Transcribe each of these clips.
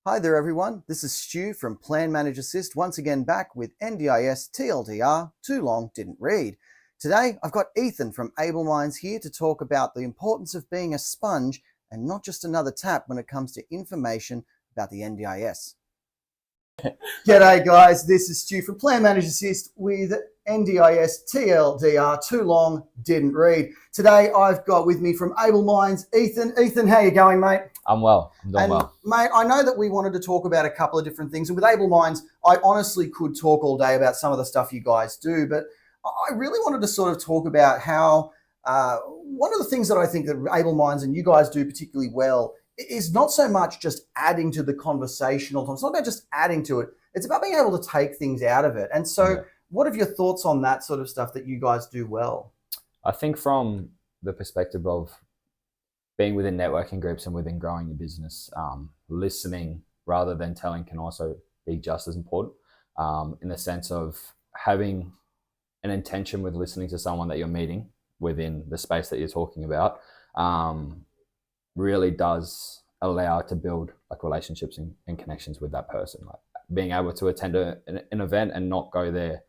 Hi there everyone, this is Stu from Plan Manage Assist, once again back with NDIS TLDR, Too Long Didn't Read. Today I've got Ethan from Able Minds here to talk about the importance of being a sponge and not just another tap when it comes to information about the NDIS. G'day guys, this is Stu from Plan Manage Assist with NDIS TLDR, Too Long Didn't Read. Today I've got with me from Able Minds, Ethan. Ethan, how you going, mate? I'm well. I'm doing well. Mate, I know that we wanted to talk about a couple of different things, and with Able Minds, I honestly could talk all day about some of the stuff you guys do, but I really wanted to sort of talk about how one of the things that I think that Able Minds and you guys do particularly well is not so much just adding to the conversational time. It's not about just adding to it. It's about being able to take things out of it. And so what are your thoughts on that sort of stuff that you guys do well? I think from the perspective of being within networking groups and within growing your business, listening rather than telling can also be just as important, in the sense of having an intention with listening to someone that you're meeting within the space that you're talking about, really does allow to build like relationships and connections with that person. Like being able to attend an event and not go there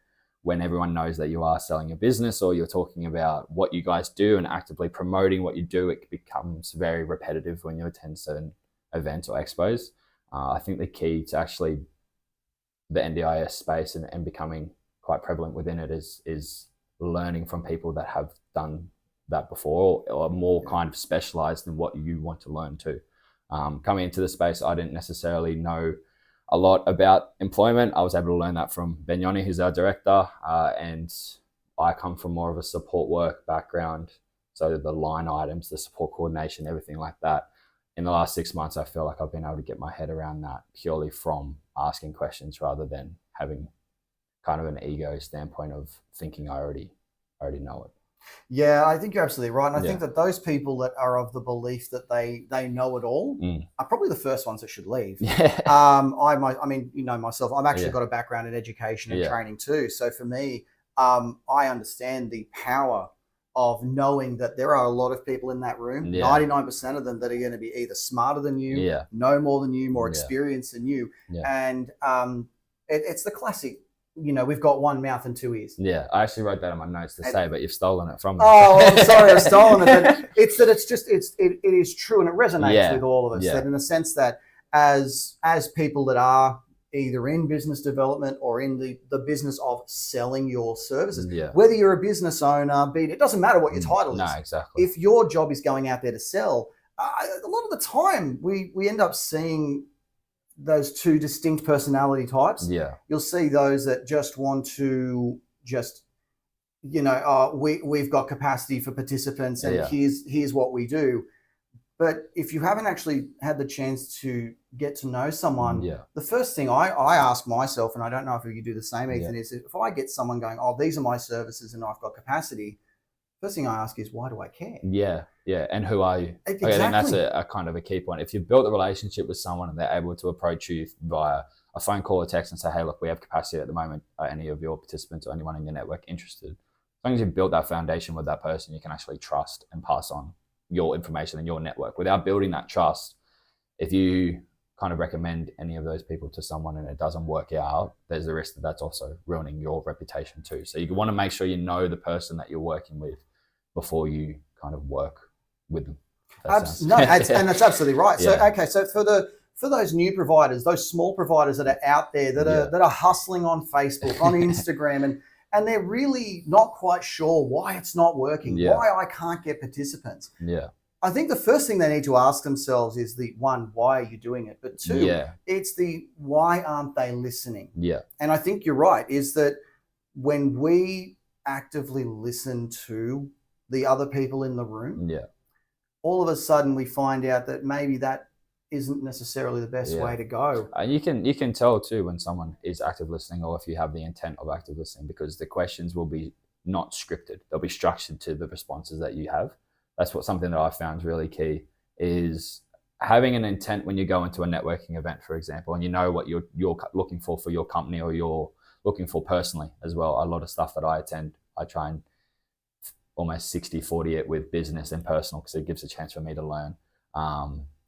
when everyone knows that you are selling a business or you're talking about what you guys do and actively promoting what you do, it becomes very repetitive when you attend certain events or expos. I think the key to actually the NDIS space and becoming quite prevalent within it is learning from people that have done that before or more kind of specialized in what you want to learn too. Coming into the space, I didn't necessarily know a lot about employment. I was able to learn that from Benyoni, who's our director, and I come from more of a support work background. So the line items, the support coordination, everything like that. In the last 6 months, I feel like I've been able to get my head around that purely from asking questions rather than having kind of an ego standpoint of thinking I already know it. Yeah, I think you're absolutely right. And I think that those people that are of the belief that they know it all are probably the first ones that should leave. Yeah. I mean, you know myself, I've actually got a background in education and training too. So for me, I understand the power of knowing that there are a lot of people in that room, 99% of them that are going to be either smarter than you, know more than you, more experienced than you. And it's the classic, you know, we've got one mouth and two ears. Yeah, I actually wrote that in my notes to say, but you've stolen it from me. Oh, I'm sorry, I've stolen it. But it's that it is true, and it resonates with all of us. That in the sense that as people that are either in business development or in the business of selling your services, whether you're a business owner, it doesn't matter what your title is. No, exactly. If your job is going out there to sell, a lot of the time we end up seeing those two distinct personality types. You'll see those that just want to we've got capacity for participants and here's what we do. But if you haven't actually had the chance to get to know someone, the first thing I ask myself, and I don't know if you do the same, Ethan, is if I get someone going, oh, these are my services and I've got capacity, first thing I ask is, why do I care? Yeah. And who are you? Exactly. I think that's a kind of a key point. If you've built a relationship with someone and they're able to approach you via a phone call or text and say, hey, look, we have capacity at the moment. Are any of your participants or anyone in your network interested? As long as you've built that foundation with that person, you can actually trust and pass on your information and your network. Without building that trust, if you kind of recommend any of those people to someone and it doesn't work out, there's the risk that that's also ruining your reputation too. So you want to make sure you know the person that you're working with before you kind of work with them. And that's absolutely right. So, okay, so for those new providers, those small providers that are out there that are hustling on Facebook, on Instagram, and they're really not quite sure why it's not working, why I can't get participants. I think the first thing they need to ask themselves is the one, why are you doing it? But two, it's the why aren't they listening? And I think you're right, is that when we actively listen to the other people in the room, all of a sudden we find out that maybe that isn't necessarily the best way to go. And you can tell too when someone is active listening or if you have the intent of active listening, because the questions will be not scripted. They'll be structured to the responses that you have. That's something that I found is really key, is having an intent when you go into a networking event, for example, and you know what you're looking for your company or you're looking for personally as well. A lot of stuff that I attend, I try and almost 60-40 it with business and personal because it gives a chance for me to learn.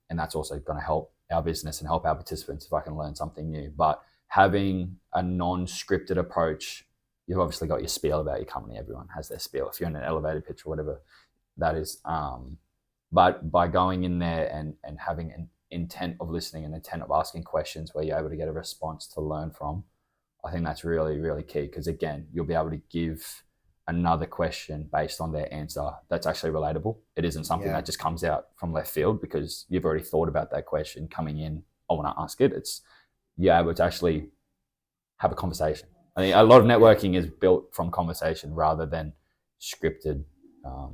And that's also going to help our business and help our participants if I can learn something new. But having a non-scripted approach, you've obviously got your spiel about your company. Everyone has their spiel. If you're in an elevator pitch or whatever that is. But by going in there and having an intent of listening and intent of asking questions where you're able to get a response to learn from, I think that's really, really key, because again, you'll be able to give another question based on their answer that's actually relatable. It isn't something that just comes out from left field because you've already thought about that question coming in. I want to ask it. It's you're able to actually have a conversation. I think a lot of networking is built from conversation rather than scripted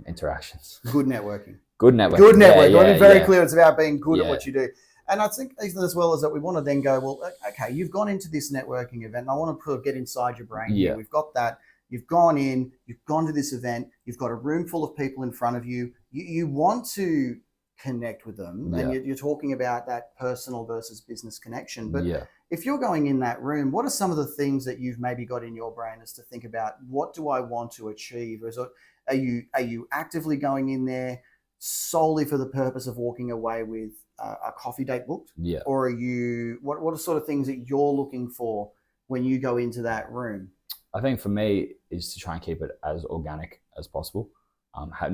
interactions. Good networking. Good networking. Good networking. I want to be very clear. It's about being good at what you do. And I think as well as that, we want to then go, well, okay, you've gone into this networking event and I want to get inside your brain here. We've got that. You've gone in, you've gone to this event, you've got a room full of people in front of you. You want to connect with them, and you're talking about that personal versus business connection. But if you're going in that room, what are some of the things that you've maybe got in your brain as to think about? What do I want to achieve? Or are you actively going in there solely for the purpose of walking away with a coffee date booked? Or are you what are sort of things that you're looking for when you go into that room? I think for me is to try and keep it as organic as possible.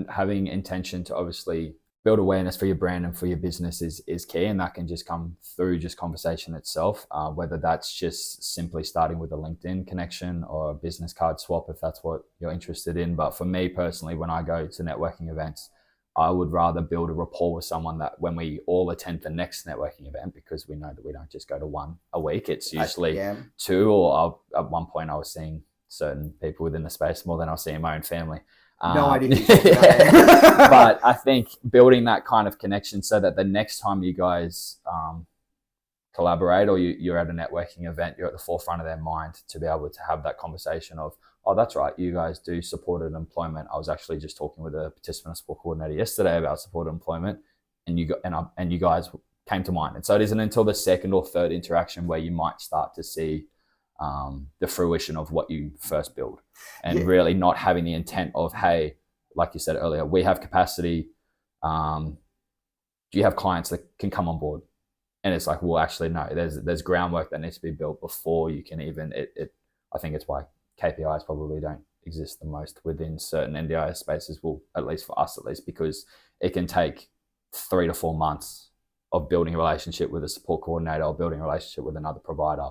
Having intention to obviously build awareness for your brand and for your business is key, and that can just come through just conversation itself, whether that's just simply starting with a LinkedIn connection or a business card swap if that's what you're interested in. But for me personally, when I go to networking events, I would rather build a rapport with someone that when we all attend the next networking event, because we know that we don't just go to one a week, it's usually two, or at one point I was seeing certain people within the space more than I was seeing my own family. No idea. But I think building that kind of connection so that the next time you guys collaborate or you're at a networking event, you're at the forefront of their mind to be able to have that conversation of, oh, that's right, you guys do supported employment. I was actually just talking with a participant support coordinator yesterday about supported employment, and you guys came to mind. And so it isn't until the second or third interaction where you might start to see the fruition of what you first build, and really not having the intent of, hey, like you said earlier, we have capacity. Do you have clients that can come on board? And it's like, well, actually, no, there's groundwork that needs to be built before you can even, I think it's why KPIs probably don't exist the most within certain NDIS spaces, well, at least for us, because it can take 3 to 4 months of building a relationship with a support coordinator or building a relationship with another provider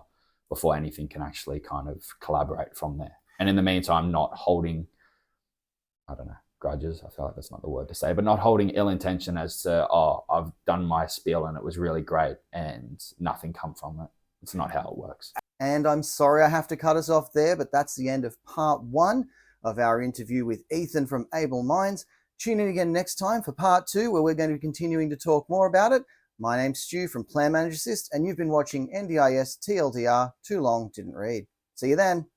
before anything can actually kind of collaborate from there. And in the meantime, not holding, I don't know, grudges. I feel like that's not the word to say, but not holding ill intention as to, oh, I've done my spiel and it was really great and nothing come from it. It's not how it works. And I'm sorry I have to cut us off there, but that's the end of part 1 of our interview with Ethan from Able Minds. Tune in again next time for part 2, where we're going to be continuing to talk more about it. My name's Stu from Plan Manager Assist, and you've been watching NDIS TLDR, Too Long Didn't Read. See you then.